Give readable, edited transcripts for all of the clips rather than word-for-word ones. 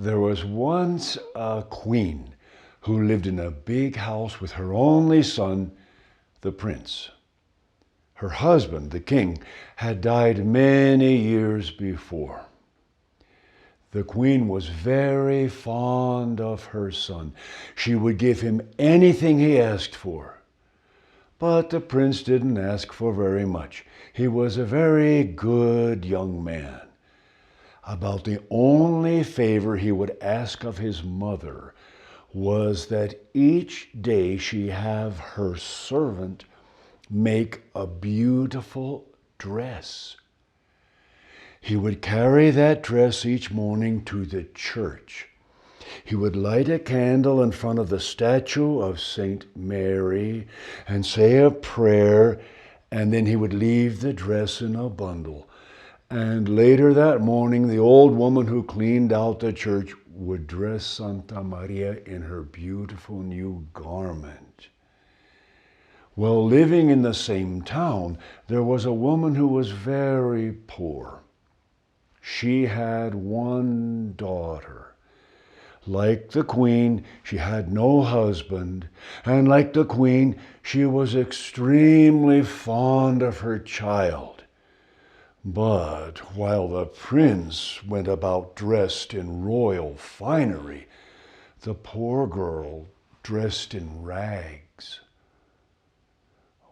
There was once a queen who lived in a big house with her only son, the prince. Her husband, the king, had died many years before. The queen was very fond of her son. She would give him anything he asked for. But the prince didn't ask for very much. He was a very good young man. About the only favor he would ask of his mother was that each day she have her servant make a beautiful dress. He would carry that dress each morning to the church. He would light a candle in front of the statue of Saint Mary and say a prayer, and then he would leave the dress in a bundle. And later that morning, the old woman who cleaned out the church would dress Santa Maria in her beautiful new garment. Well, living in the same town, there was a woman who was very poor. She had one daughter. Like the queen, she had no husband, and like the queen, she was extremely fond of her child. But while the prince went about dressed in royal finery, the poor girl dressed in rags.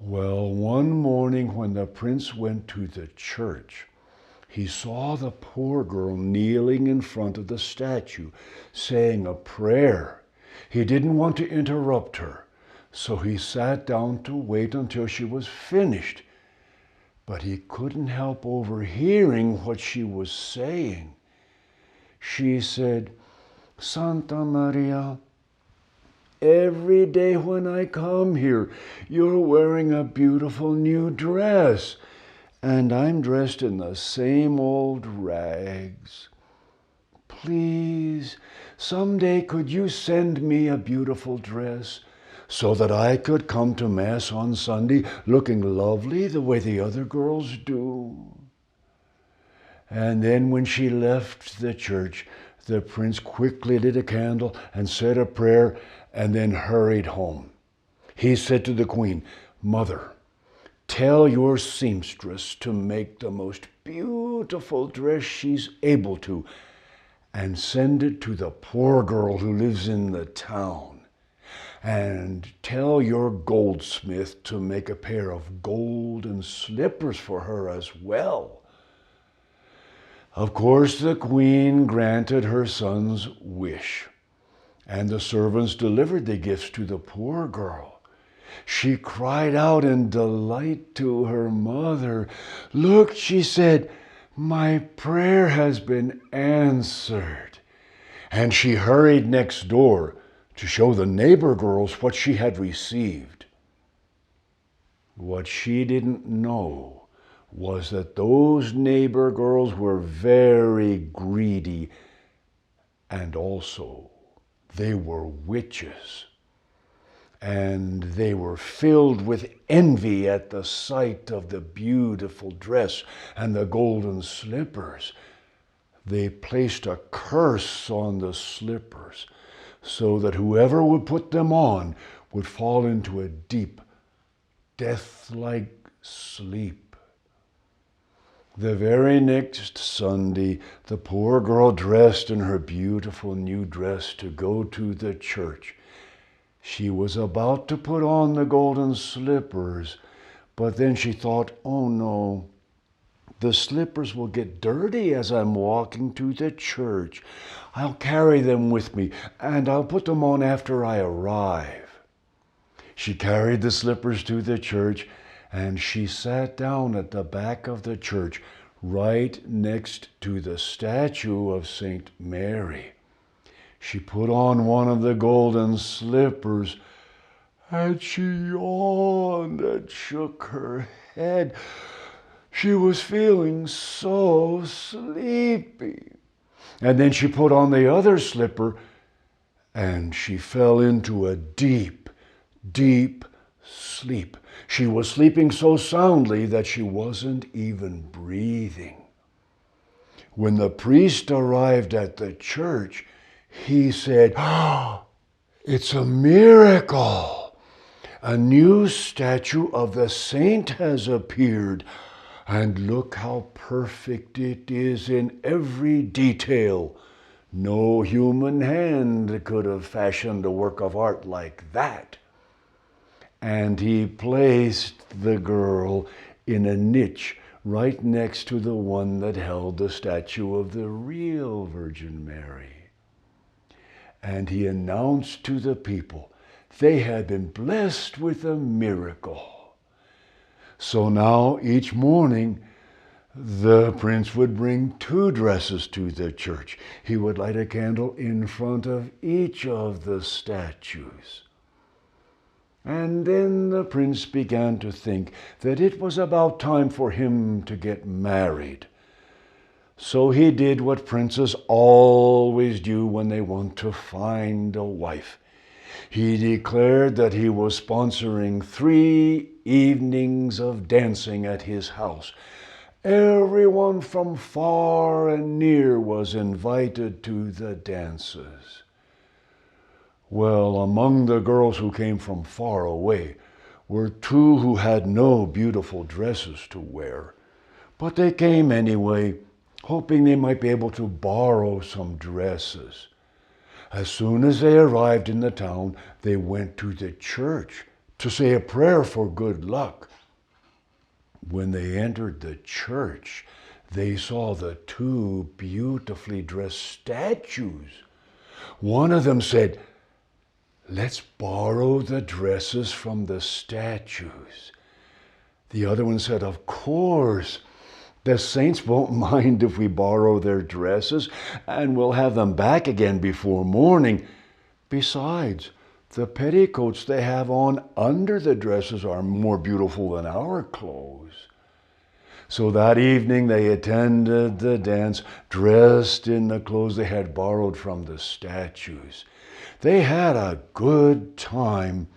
Well, one morning when the prince went to the church, he saw the poor girl kneeling in front of the statue, saying a prayer. He didn't want to interrupt her, so he sat down to wait until she was finished. But he couldn't help overhearing what she was saying. She said, "Santa Maria, every day when I come here, you're wearing a beautiful new dress, and I'm dressed in the same old rags. Please, someday could you send me a beautiful dress so that I could come to Mass on Sunday looking lovely the way the other girls do?" And then when she left the church, the prince quickly lit a candle and said a prayer and then hurried home. He said to the queen, "Mother, tell your seamstress to make the most beautiful dress she's able to and send it to the poor girl who lives in the town. And tell your goldsmith to make a pair of golden slippers for her as well." Of course, the queen granted her son's wish, and the servants delivered the gifts to the poor girl. She cried out in delight to her mother. "Look," she said, "my prayer has been answered." And she hurried next door to show the neighbor girls what she had received. What she didn't know was that those neighbor girls were very greedy, and also they were witches. And they were filled with envy at the sight of the beautiful dress and the golden slippers. They placed a curse on the slippers, so that whoever would put them on would fall into a deep, death-like sleep. The very next Sunday, the poor girl dressed in her beautiful new dress to go to the church. She was about to put on the golden slippers, but then she thought, "Oh no, the slippers will get dirty as I'm walking to the church. I'll carry them with me, and I'll put them on after I arrive." She carried the slippers to the church, and she sat down at the back of the church, right next to the statue of Saint Mary. She put on one of the golden slippers, and she yawned and shook her head. She was feeling so sleepy. And then she put on the other slipper, and she fell into a deep, deep sleep. She was sleeping so soundly that she wasn't even breathing. When the priest arrived at the church, He said, "Oh, it's a miracle. A new statue of the saint has appeared. And look how perfect it is in every detail. No human hand could have fashioned a work of art like that." And he placed the girl in a niche right next to the one that held the statue of the real Virgin Mary. And he announced to the people they had been blessed with a miracle. So now each morning, the prince would bring 2 dresses to the church. He would light a candle in front of each of the statues. And then the prince began to think that it was about time for him to get married. So he did what princes always do when they want to find a wife. He declared that he was sponsoring 3 evenings of dancing at his house. Everyone from far and near was invited to the dances. Well, among the girls who came from far away were 2 who had no beautiful dresses to wear. But they came anyway, hoping they might be able to borrow some dresses. As soon as they arrived in the town, they went to the church to say a prayer for good luck. When they entered the church, they saw the 2 beautifully dressed statues. One of them said, "Let's borrow the dresses from the statues." The other one said, "Of course. The saints won't mind if we borrow their dresses, and we'll have them back again before morning. Besides, the petticoats they have on under the dresses are more beautiful than our clothes." So that evening they attended the dance, dressed in the clothes they had borrowed from the statues. They had a good time,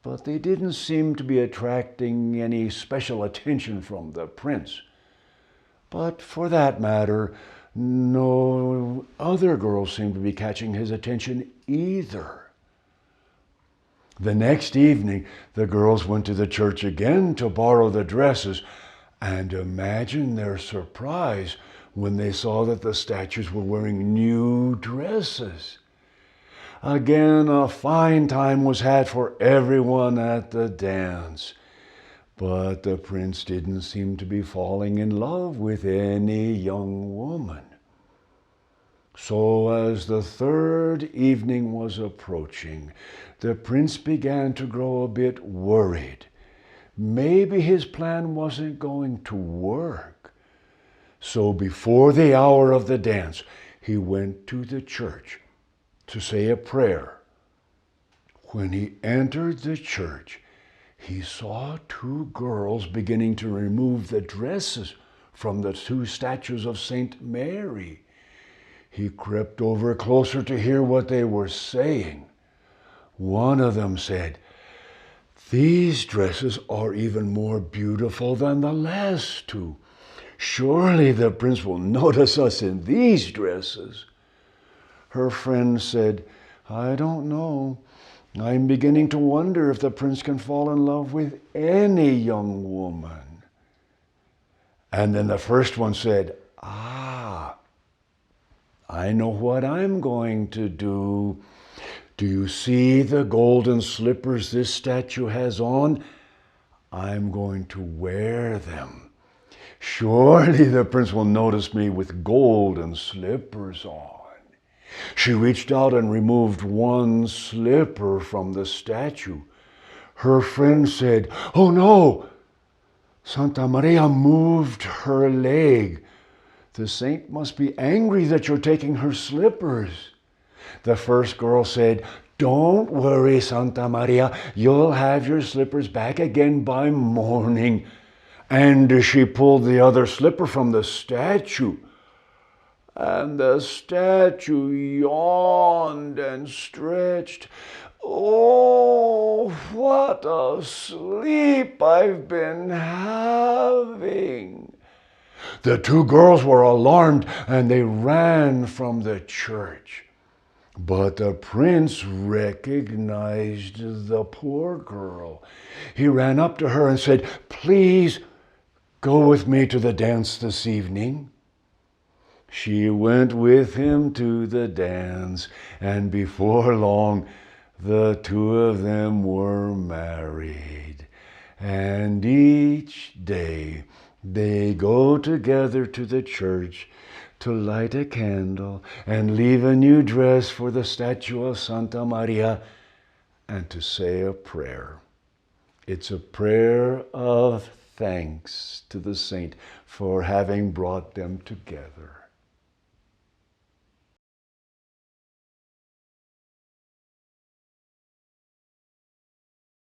but they didn't seem to be attracting any special attention from the prince. But for that matter, no other girls seemed to be catching his attention either. The next evening, the girls went to the church again to borrow the dresses, and imagine their surprise when they saw that the statues were wearing new dresses. Again, a fine time was had for everyone at the dance. But the prince didn't seem to be falling in love with any young woman. So as the 3rd evening was approaching, the prince began to grow a bit worried. Maybe his plan wasn't going to work. So before the hour of the dance, he went to the church to say a prayer. When he entered the church, he saw 2 girls beginning to remove the dresses from the 2 statues of Saint Mary. He crept over closer to hear what they were saying. One of them said, "These dresses are even more beautiful than the last 2. Surely the prince will notice us in these dresses." Her friend said, "I don't know. I'm beginning to wonder if the prince can fall in love with any young woman." And then the first one said, I know what I'm going to do. Do you see the golden slippers this statue has on? I'm going to wear them. Surely the prince will notice me with golden slippers on." She reached out and removed one slipper from the statue. Her friend said, "Oh no! Santa Maria moved her leg. The saint must be angry that you're taking her slippers." The first girl said, "Don't worry, Santa Maria. You'll have your slippers back again by morning." And she pulled the other slipper from the statue. And the statue yawned and stretched. "Oh, what a sleep I've been having." The 2 girls were alarmed and they ran from the church. But the prince recognized the poor girl. He ran up to her and said, "Please go with me to the dance this evening." She went with him to the dance, and before long, the two of them were married. And each day they go together to the church to light a candle and leave a new dress for the statue of Santa Maria and to say a prayer. It's a prayer of thanks to the saint for having brought them together.